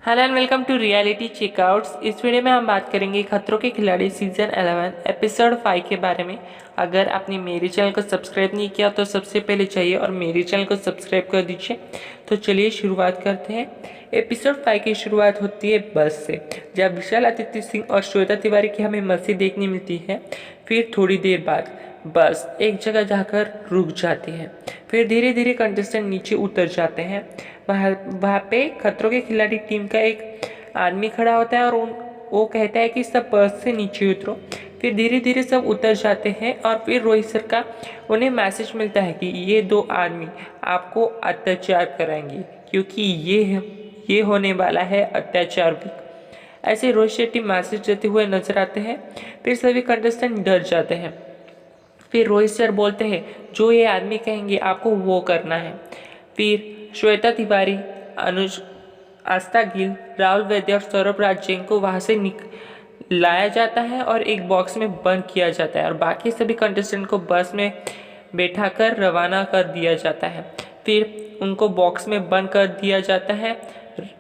Hello and welcome to reality checkouts. इस video में हम बात करेंगे खतरों के खिलाड़ी सीजन 11 एपिसोड 5 के बारे में। अगर आपने मेरे चैनल को सब्सक्राइब नहीं किया तो सबसे पहले चाहिए और मेरे चैनल को सब्सक्राइब कर दीजिए। तो चलिए शुरुआत करते हैं। एपिसोड 5 की शुरुआत होती है बस से, जब विशाल आदित्य सिंह और श्वेता तिवारी की हमें मस्ती देखने मिलती है। फिर थोड़ी देर बाद बस एक जगह जाकर रुक जाती है। फिर धीरे धीरे कंटेस्टेंट नीचे उतर जाते हैं। वहाँ पे खतरों के खिलाड़ी टीम का एक आदमी खड़ा होता है और वो कहता है कि सब बस से नीचे उतरो। फिर धीरे धीरे सब उतर जाते हैं और फिर रोहित सर का उन्हें मैसेज मिलता है कि ये दो आदमी आपको अत्याचार कराएंगे, क्योंकि ये होने वाला है अत्याचार भी। ऐसे रोहित शेट्टी मैसेज देते हुए नजर आते हैं। फिर सभी कंटेस्टेंट डर जाते हैं। फिर रोहित सर बोलते हैं जो ये आदमी कहेंगे आपको वो करना है। फिर श्वेता तिवारी, अनुज, आस्था गिल, राहुल वैद्य और सौरभ राज जैन को वहाँ से लाया जाता है और एक बॉक्स में बंद किया जाता है और बाकी सभी कंटेस्टेंट को बस में बैठाकर रवाना कर दिया जाता है। फिर उनको बॉक्स में बंद कर दिया जाता है।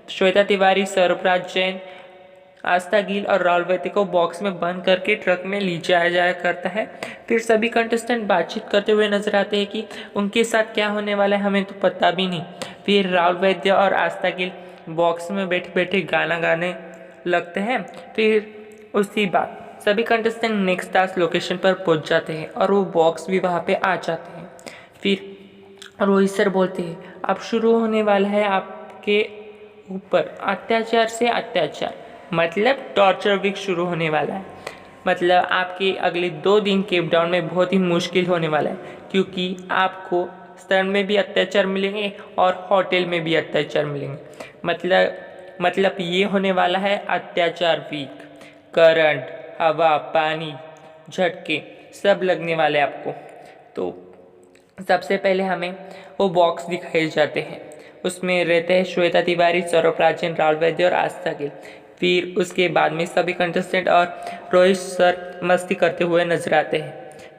श्वेता तिवारी, सौरभ राज जैन, आस्था गिल और राहुल वैद्य को बॉक्स में बंद करके ट्रक में ले जाया जाया करता है। फिर सभी कंटेस्टेंट बातचीत करते हुए नजर आते हैं कि उनके साथ क्या होने वाला है, हमें तो पता भी नहीं। फिर राहुल वैद्य और आस्था गिल बॉक्स में बैठे बैठे गाना गाने लगते हैं। फिर उसी बात सभी कंटेस्टेंट नेक्स्ट टास्क लोकेशन पर पहुंच जाते हैं और वो बॉक्स भी वहाँ पे आ जाते हैं। फिर रोहित सर बोलते हैं अब शुरू होने वाला है आपके ऊपर अत्याचार से अत्याचार, मतलब टॉर्चर वीक शुरू होने वाला है। मतलब आपके अगले 2 दिन केप टाउन में बहुत ही मुश्किल होने वाला है, क्योंकि आपको स्टन में भी अत्याचार मिलेंगे और होटल में भी अत्याचार मिलेंगे। मतलब ये होने वाला है अत्याचार वीक। करंट, हवा, पानी, झटके सब लगने वाले आपको। तो सबसे पहले हमें वो बॉक्स दिखाए जाते हैं। उसमें रहते हैं श्वेता तिवारी, सौरभ राजन, राहुल वैद्य और आस्था गिल। फिर उसके बाद में सभी कंटेस्टेंट और रोहित सर मस्ती करते हुए नजर आते हैं।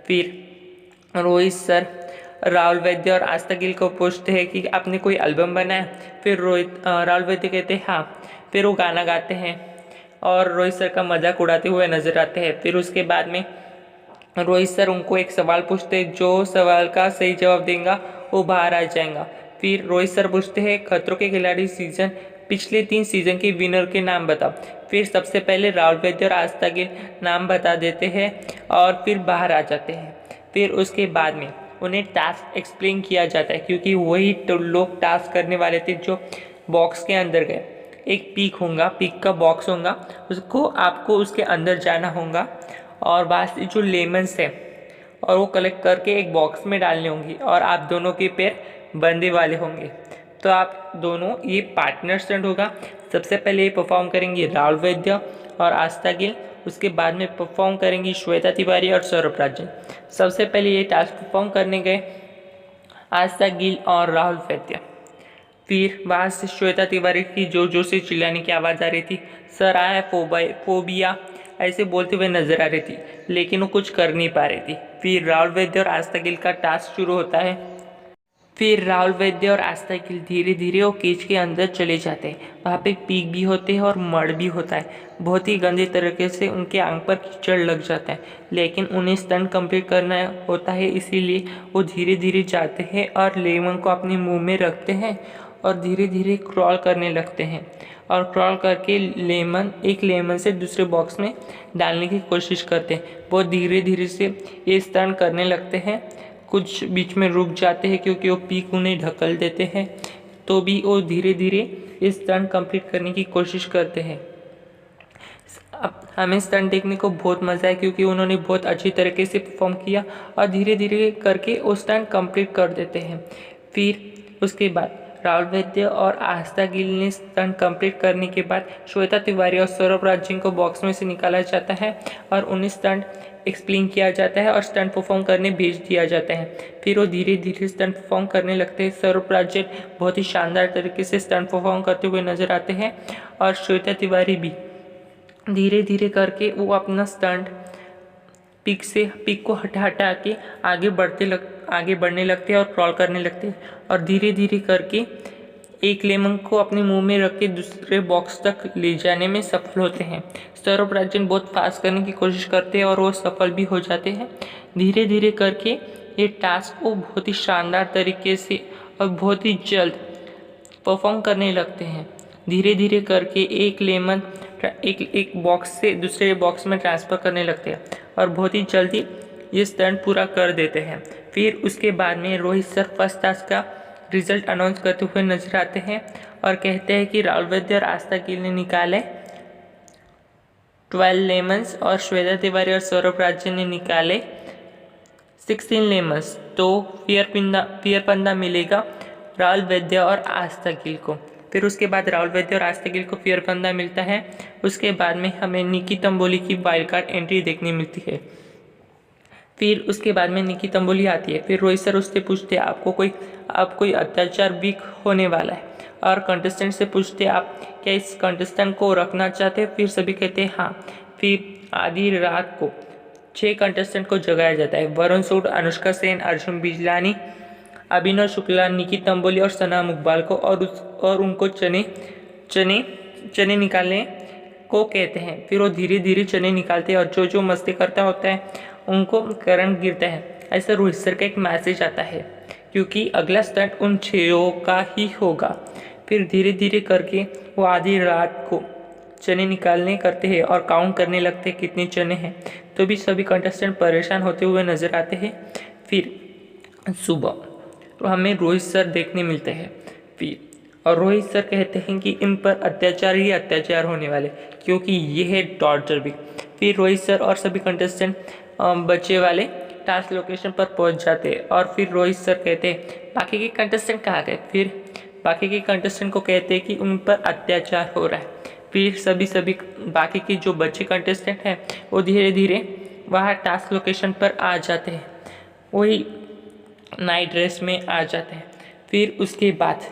फिर रोहित सर राहुल वैद्य और आस्था गिल को पूछते हैं कि आपने कोई एल्बम बनाया। फिर राहुल वैद्य कहते हैं हाँ। फिर वो गाना गाते हैं और रोहित सर का मजाक उड़ाते हुए नजर आते हैं। फिर उसके बाद में रोहित सर उनको एक सवाल पूछते हैं, जो सवाल का सही जवाब देगा वो बाहर आ जाएगा। फिर रोहित सर पूछते हैं खतरों के खिलाड़ी सीजन पिछले 3 सीजन के विनर के नाम बताओ। फिर सबसे पहले राहुल वैद्य और आस्था गिल नाम बता देते हैं और फिर बाहर आ जाते हैं। फिर उसके बाद में उन्हें टास्क एक्सप्लेन किया जाता है, क्योंकि वही तो लोग टास्क करने वाले थे जो बॉक्स के अंदर गए। एक पीक का बॉक्स होगा, उसको आपको उसके अंदर जाना होगा और बस जो लेमन्स है और वो कलेक्ट करके एक बॉक्स में डालने होंगी और आप दोनों के पैर बंधे वाले होंगे। तो आप दोनों ये पार्टनर स्टंट होगा। सबसे पहले ये परफॉर्म करेंगी राहुल वैद्य और आस्था गिल, उसके बाद में परफॉर्म करेंगी श्वेता तिवारी और सौरभ राजन। सबसे पहले ये टास्क परफॉर्म करने गए आस्था गिल और राहुल वैद्य। फिर वहाँ से श्वेता तिवारी की जोर से चिल्लाने की आवाज़ आ रही थी, सर आया फोबिया ऐसे बोलते हुए नजर आ रही थी, लेकिन वो कुछ कर नहीं पा रही थी। फिर राहुल वैद्य और आस्था गिल का टास्क शुरू होता है। फिर राहुल वैद्य और आस्था गिल धीरे धीरे वो केज के अंदर चले जाते हैं। वहाँ पे पीक भी होते हैं और मड़ भी होता है। बहुत ही गंदे तरीके से उनके आंख पर कीचड़ लग जाता है, लेकिन उन्हें स्टंट कंप्लीट करना होता है, इसीलिए वो धीरे धीरे जाते हैं और लेमन को अपने मुंह में रखते हैं और धीरे धीरे क्रॉल करने लगते हैं। और क्रॉल करके एक लेमन से दूसरे बॉक्स में डालने की कोशिश करते हैं। वो धीरे धीरे से ये स्टंट करने लगते हैं। कुछ बीच में रुक जाते हैं क्योंकि वो पीक उन्हें ढकल देते हैं, तो भी वो धीरे धीरे इस स्टंट कंप्लीट करने की कोशिश करते हैं। अब हमें स्टंट देखने को बहुत मज़ा है, क्योंकि उन्होंने बहुत अच्छी तरीके से परफॉर्म किया और धीरे धीरे करके वो स्टंट कंप्लीट कर देते हैं। फिर उसके बाद राहुल वैद्य और आस्था गिल ने स्टंट कंप्लीट करने के बाद श्वेता तिवारी और सौरभ राज को बॉक्स में से निकाला जाता है और उन्हें स्टंट एक्सप्लेन किया जाता है और स्टंट परफॉर्म करने भेज दिया जाता है। फिर वो धीरे धीरे स्टंट परफॉर्म करने लगते हैं। सौरभ राज बहुत ही शानदार तरीके से स्टंट परफॉर्म करते हुए नजर आते हैं और श्वेता तिवारी भी धीरे धीरे करके वो अपना स्टंट पिक को हटा के आगे बढ़ने लगते हैं और क्रॉल करने लगते हैं और धीरे धीरे करके एक लेमन को अपने मुंह में रख के दूसरे बॉक्स तक ले जाने में सफल होते हैं। सौरभ राजन बहुत फास्ट करने की कोशिश करते हैं और वो सफल भी हो जाते हैं। धीरे धीरे करके ये टास्क को बहुत ही शानदार तरीके से और बहुत ही जल्द परफॉर्म करने लगते हैं। धीरे धीरे करके एक लेमन एक बॉक्स से दूसरे बॉक्स में ट्रांसफ़र करने लगते हैं और बहुत ही जल्दी ये स्टंट पूरा कर देते हैं। फिर उसके बाद में रोहित सर फर्स्ट टास्क का रिजल्ट अनाउंस करते हुए नजर आते हैं और कहते हैं कि राहुल वैद्य और आस्था गिल ने निकाले 12 लेमन्स और श्वेता तिवारी और सौरभ राजन ने निकाले 16 लेमन्स। तो फियर पंदा मिलेगा राहुल वैद्य और आस्था गिल को। फिर उसके बाद राहुल वैद्य और आस्था गिल को फियर पंदा मिलता है। उसके बाद में हमें निकी तंबोली की वाइल्ड कार्ड एंट्री देखने मिलती है। फिर उसके बाद में निकी तंबोली आती है। फिर रोहित सर उससे पूछते हैं आप कोई अत्याचार वीक होने वाला है, और कंटेस्टेंट से पूछते हैं आप क्या इस कंटेस्टेंट को रखना चाहते हैं। फिर सभी कहते हैं हाँ। फिर आधी रात को 6 कंटेस्टेंट को जगाया जाता है। वरुण सूद, अनुष्का सेन, अर्जुन बिजलानी, अभिनव शुक्ला, निकी तंबोली और सना मुकबाल को और उनको चने निकालने को कहते हैं। फिर वो धीरे धीरे चने निकालते हैं और जो मस्ती करता होता है उनको करंट गिरता है। ऐसा रोहित सर का एक मैसेज आता है क्योंकि अगला स्टंट उन 6 का ही होगा। फिर धीरे धीरे करके वो आधी रात को चने निकालने करते हैं और काउंट करने लगते हैं कितने चने हैं। तो भी सभी कंटेस्टेंट परेशान होते हुए नजर आते हैं। फिर सुबह तो हमें रोहित सर देखने मिलते हैं। और रोहित सर कहते हैं कि इन पर अत्याचार ही अत्याचार होने वाले क्योंकि ये है टॉर्चर भी। फिर रोहित सर और सभी कंटेस्टेंट बच्चे वाले टास्क लोकेशन पर पहुंच जाते हैं और फिर रोहित सर कहते हैं बाकी के कंटेस्टेंट कहाँ गए। फिर बाकी के कंटेस्टेंट को कहते हैं कि उन पर अत्याचार हो रहा है। फिर सभी बाकी के जो बच्चे कंटेस्टेंट हैं वो धीरे धीरे वहाँ टास्क लोकेशन पर आ जाते हैं, वही नाइट ड्रेस में आ जाते हैं। फिर उसके बाद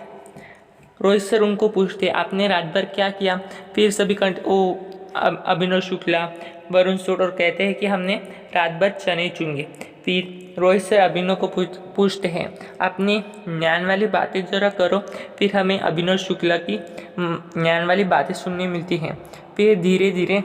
रोहित सर उनको पूछते हैं आपने रात भर क्या किया। फिर सभी अभिनव शुक्ला, वरुण सूद और कहते हैं कि हमने रात भर चने चुंगे। फिर रोहित सर अभिनव को पूछते हैं अपनी ज्ञान वाली बातें ज़रा करो। फिर हमें अभिनव शुक्ला की ज्ञान वाली बातें सुनने मिलती हैं। फिर धीरे धीरे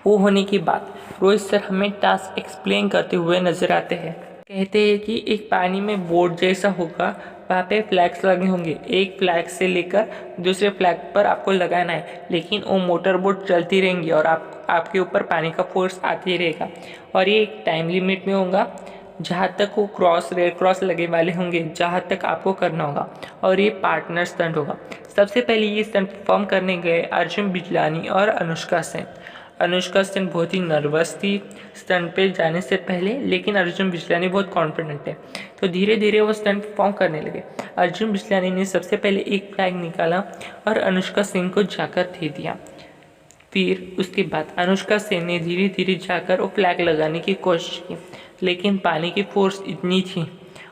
वो होने के बाद रोहित सर हमें टास्क एक्सप्लेन करते हुए नजर आते हैं। कहते हैं कि एक पानी में बोट जैसा होगा, वहाँ पे फ्लैग्स लगे होंगे। एक फ्लैग से लेकर दूसरे फ्लैग पर आपको लगाना है, लेकिन वो मोटर बोट चलती रहेंगी और आपके ऊपर पानी का फोर्स आते रहेगा। और ये एक टाइम लिमिट में होगा जहाँ तक वो रेड क्रॉस लगे वाले होंगे, जहाँ तक आपको करना होगा। और ये पार्टनर स्टंट होगा। सबसे पहले ये स्टंट परफॉर्म करने गए अर्जुन बिजलानी और अनुष्का सेन। अनुष्का सेन बहुत ही नर्वस थी स्टंट पे जाने से पहले, लेकिन अर्जुन बिजलानी बहुत कॉन्फिडेंट है। तो धीरे धीरे वो स्टंट परफॉर्म करने लगे। अर्जुन बिजलानी ने सबसे पहले एक फ्लैग निकाला और अनुष्का सेन को जाकर दे दिया। फिर उसके बाद अनुष्का सेन ने धीरे धीरे जाकर वो फ्लैग लगाने की कोशिश की, लेकिन पानी की फोर्स इतनी थी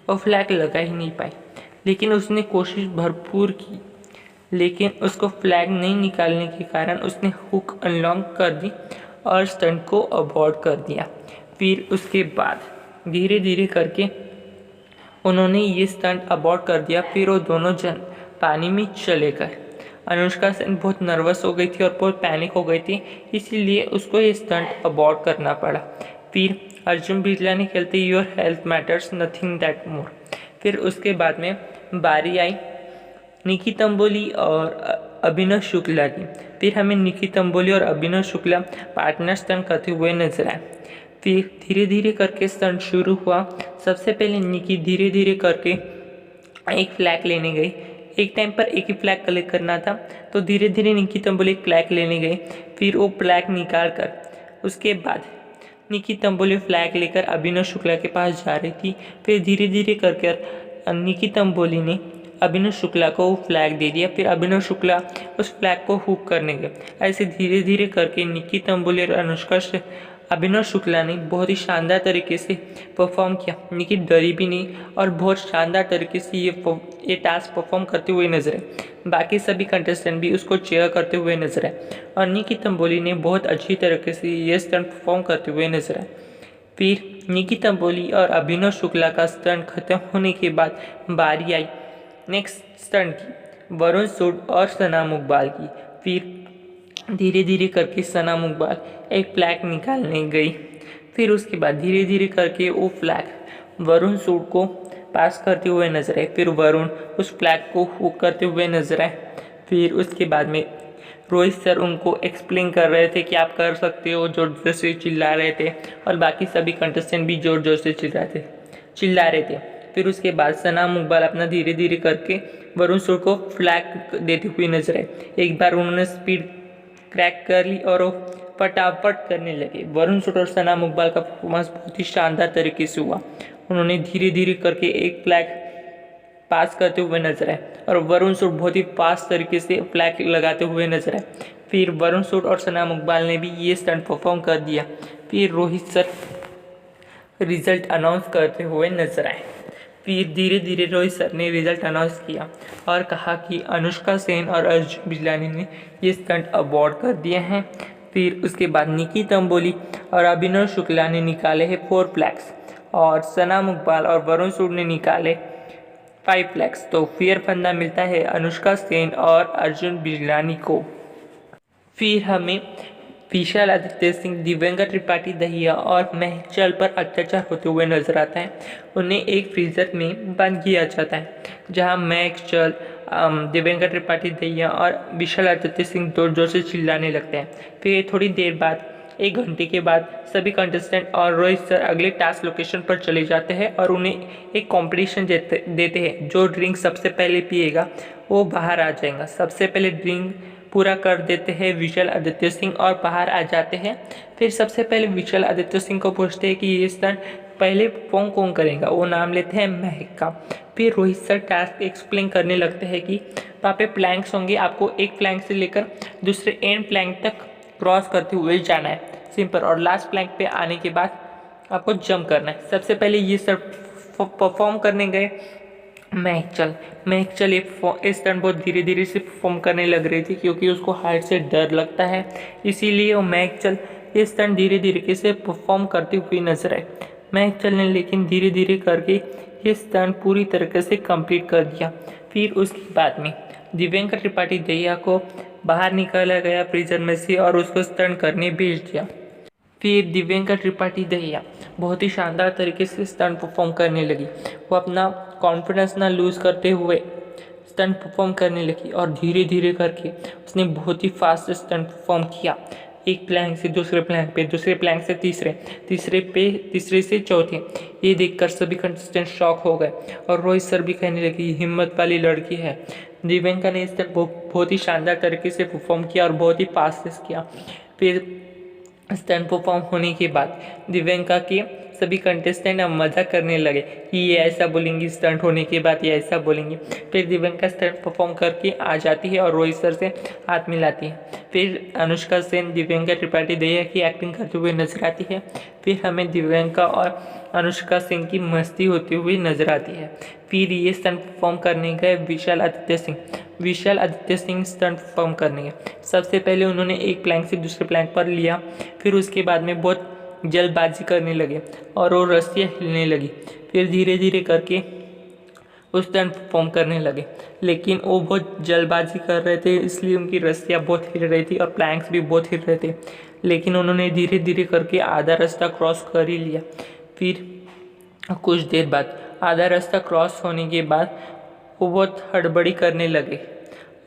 वो फ्लैग लगा ही नहीं पाई। लेकिन उसने कोशिश भरपूर की, लेकिन उसको फ्लैग नहीं निकालने के कारण उसने हुक अनलॉक कर दी और स्टंट को अबॉर्ट कर दिया। फिर उसके बाद धीरे धीरे करके उन्होंने ये स्टंट अबॉर्ट कर दिया। फिर वो दोनों जन पानी में चले गए। अनुष्का सेन बहुत नर्वस हो गई थी और बहुत पैनिक हो गई थी, इसीलिए उसको ये स्टंट अबॉर्ट करना पड़ा। फिर अर्जुन बिजलानी खेलते your health matters nothing that more. फिर उसके बाद में बारी आई निकी तंबोली और अभिनव शुक्ला की। फिर हमें निकी तंबोली और अभिनव शुक्ला पार्टनर स्टंट करते हुए नजर आए। फिर धीरे धीरे करके स्टंट शुरू हुआ। सबसे पहले निकी धीरे धीरे करके एक फ्लैग लेने गई। एक टाइम पर एक ही फ्लैग कलेक्ट करना था, तो धीरे धीरे निकी तंबोली एक फ्लैग लेने गई। फिर वो फ्लैग निकाल कर उसके बाद निकी तंबोली फ्लैग लेकर अभिनव शुक्ला के पास जा रही थी। फिर धीरे धीरे करके निकी तंबोली ने अभिनव शुक्ला को फ्लैग दे दिया। फिर अभिनव शुक्ला उस फ्लैग को हुक करने गए। ऐसे धीरे धीरे करके निकी तंबोली और अनुष्का से अभिनव शुक्ला ने बहुत ही शानदार तरीके से परफॉर्म किया। निकी डरी भी नहीं और बहुत शानदार तरीके से ये टास्क परफॉर्म करते हुए नजर आए। बाकी सभी कंटेस्टेंट भी उसको चेयर करते हुए नजर आए और निकी तंबोली ने बहुत अच्छी तरीके से ये स्टंट परफॉर्म करते हुए नजर आए। फिर निकी तंबोली और अभिनव शुक्ला का स्टंट खत्म होने के बाद बारी आई नेक्स्ट स्टंट की वरुण सूद और सना मुकबाल की। फिर धीरे धीरे करके सना मुकबाल एक फ्लैग निकालने गई। फिर उसके बाद धीरे धीरे करके वो फ्लैग वरुण सूद को पास करते हुए नजर आए। फिर वरुण उस फ्लैग को हुक करते हुए नजर आए। फिर उसके बाद में रोहित सर उनको एक्सप्लेन कर रहे थे कि आप कर सकते हो, जोर जोर से चिल्ला रहे थे और बाकी सभी कंटेस्टेंट भी जोर जोर से चिल्ला रहे थे। फिर उसके बाद सना मुकबाल अपना धीरे धीरे करके वरुण सूद को फ्लैग देते हुए नजर आए। एक बार उन्होंने स्पीड क्रैक कर ली और वो फटाफट करने लगे। वरुण सूद और सना मुकबाल का परफॉर्मेंस बहुत ही शानदार तरीके से हुआ। उन्होंने धीरे धीरे करके एक फ्लैग पास करते हुए नजर आए और वरुण सूद बहुत ही फास्ट तरीके से फ्लैग लगाते हुए नजर आए। फिर वरुण सूद और सना मुकबाल ने भी ये स्टंट परफॉर्म कर दिया। फिर रोहित सर रिजल्ट अनाउंस करते हुए नजर आए। फिर धीरे धीरे रोहित सर ने रिजल्ट अनाउंस किया और कहा कि अनुष्का सेन और अर्जुन बिजलानी ने ये स्टंट अवॉर्ड कर दिए हैं। फिर उसके बाद निकी तंबोली और अभिनव शुक्ला ने निकाले हैं 4 फ्लैग्स और सना मुकबाल और वरुण सूद ने निकाले 5 फ्लैग्स। तो फेयर फंदा मिलता है अनुष्का सेन और अर्जुन बिजलानी को। फिर हमें विशाल आदित्य सिंह, दिव्यांका त्रिपाठी दहिया और महचल पर अत्याचार होते हुए नजर आता है। उन्हें एक फ्रीजर में बंद किया जाता है जहां महचल, दिव्यांका त्रिपाठी दहिया और विशाल आदित्य सिंह जोर जोर से चिल्लाने लगते हैं। फिर थोड़ी देर बाद 1 घंटे के बाद सभी कंटेस्टेंट और रोहित सर अगले टास्क लोकेशन पर चले जाते हैं और उन्हें एक कंपटीशन देते हैं। जो ड्रिंक सबसे पहले पिएगा वो बाहर आ जाएगा। सबसे पहले ड्रिंक पूरा कर देते हैं विशाल आदित्य सिंह और बाहर आ जाते हैं। फिर सबसे पहले विशाल आदित्य सिंह को पूछते हैं कि ये स्टंट पहले परफॉर्म कौन करेगा। वो नाम लेते हैं महक का। फिर रोहित सर टास्क एक्सप्लेन करने लगते हैं कि वहाँ पे प्लैंक्स होंगे, आपको एक प्लैंक से लेकर दूसरे एंड प्लैंक तक क्रॉस करते हुए जाना है, सिंपल। और लास्ट प्लैंक पे आने के बाद आपको जंप करना है। सबसे पहले ये सब परफॉर्म करने गए महचल ये स्टंट बहुत धीरे धीरे से परफॉर्म करने लग रही थी क्योंकि उसको हाइट से डर लगता है, इसीलिए वो महचल ये स्टंट धीरे धीरे से परफॉर्म करती हुई नजर आए। महचल ने लेकिन धीरे धीरे करके ये स्टंट पूरी तरीके से कंप्लीट कर दिया। फिर उसके बाद में दिव्यांका त्रिपाठी दहिया को बाहर निकाला गया फ्रीजर में से और उसको स्टंट करने भेज दिया। फिर दिव्यांका त्रिपाठी दहिया बहुत ही शानदार तरीके से स्टंट परफॉर्म करने लगी। वो अपना कॉन्फिडेंस ना लूज़ करते हुए स्टंट परफॉर्म करने लगी और धीरे धीरे करके उसने बहुत ही फास्ट स्टंट परफॉर्म किया। एक प्लैंक से दूसरे प्लैंक पे, दूसरे प्लैंक से तीसरे से चौथे। ये देखकर सभी कंटेस्टेंट शॉक हो गए और रोहित सर भी कहने लगे हिम्मत वाली लड़की है। दिव्यांका ने स्टंट बहुत ही शानदार तरीके से परफॉर्म किया और बहुत ही फास्ट किया। फिर स्टंट परफॉर्म होने के बाद दिव्यांका के सभी कंटेस्टेंट अब मज़ा करने लगे कि ये ऐसा बोलेंगी, स्टंट होने के बाद ये ऐसा बोलेंगी। फिर दिव्यांका स्टंट परफॉर्म करके आ जाती है और रोहित सर से हाथ मिलाती है। फिर अनुष्का सेन दिव्यांका त्रिपाठी दहिया की एक्टिंग करते हुए नजर आती है। फिर हमें दिव्यांका और अनुष्का सेन की मस्ती होती हुई नजर आती है। फिर ये स्टंट परफॉर्म करने गए विशाल आदित्य सिंह स्टंट परफॉर्म करने गए। सबसे पहले उन्होंने एक प्लैंक से दूसरे प्लैंक पर लिया। फिर उसके बाद में बहुत जल्दबाजी करने लगे और वो रस्सियाँ हिलने लगी। फिर धीरे धीरे करके वो स्टंट परफॉर्म करने लगे, लेकिन वो बहुत जल्दबाजी कर रहे थे इसलिए उनकी रस्सियाँ बहुत हिल रही थी और प्लैंक्स भी बहुत हिल रहे थे। लेकिन उन्होंने धीरे धीरे करके आधा रास्ता क्रॉस कर ही लिया। फिर कुछ देर बाद आधा रास्ता क्रॉस होने के बाद वो बहुत हड़बड़ी करने लगे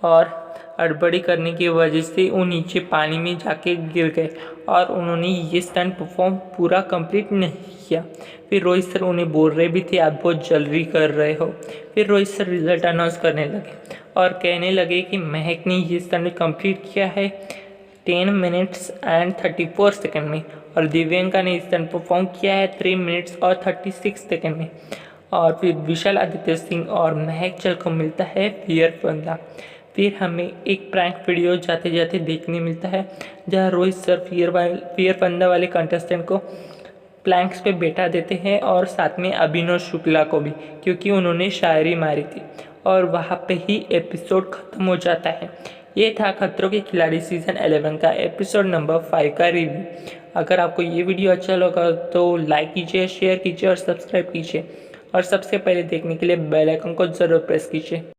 और हड़बड़ी करने की वजह से वो नीचे पानी में जाके गिर गए और उन्होंने ये स्टंट परफॉर्म पूरा कंप्लीट नहीं किया। फिर रोहित सर उन्हें बोल रहे भी थे आप बहुत जल्दी कर रहे हो। फिर रोहित सर रिजल्ट अनाउंस करने लगे और कहने लगे कि महक ने ये स्टंट कंप्लीट किया है 10 मिनट्स एंड 34 सेकेंड में और दिव्यांका ने स्टंट परफॉर्म किया है 3 मिनट्स और 36 सेकेंड में। और फिर विशाल आदित्य सिंह और महक चल को मिलता है फेयर फंदा। फिर हमें एक प्रैंक वीडियो जाते जाते देखने मिलता है जहाँ रोहित सर फेयर फंदा वाले कंटेस्टेंट को प्लैंक्स पे बैठा देते हैं और साथ में अभिनव शुक्ला को भी, क्योंकि उन्होंने शायरी मारी थी। और वहाँ पे ही एपिसोड ख़त्म हो जाता है। ये था खतरों के खिलाड़ी सीज़न 11 का एपिसोड नंबर 5 का रिव्यू। अगर आपको ये वीडियो अच्छा लगा तो लाइक कीजिए, शेयर कीजिए और सब्सक्राइब कीजिए। और सबसे पहले देखने के लिए बेल आइकन को ज़रूर प्रेस कीजिए।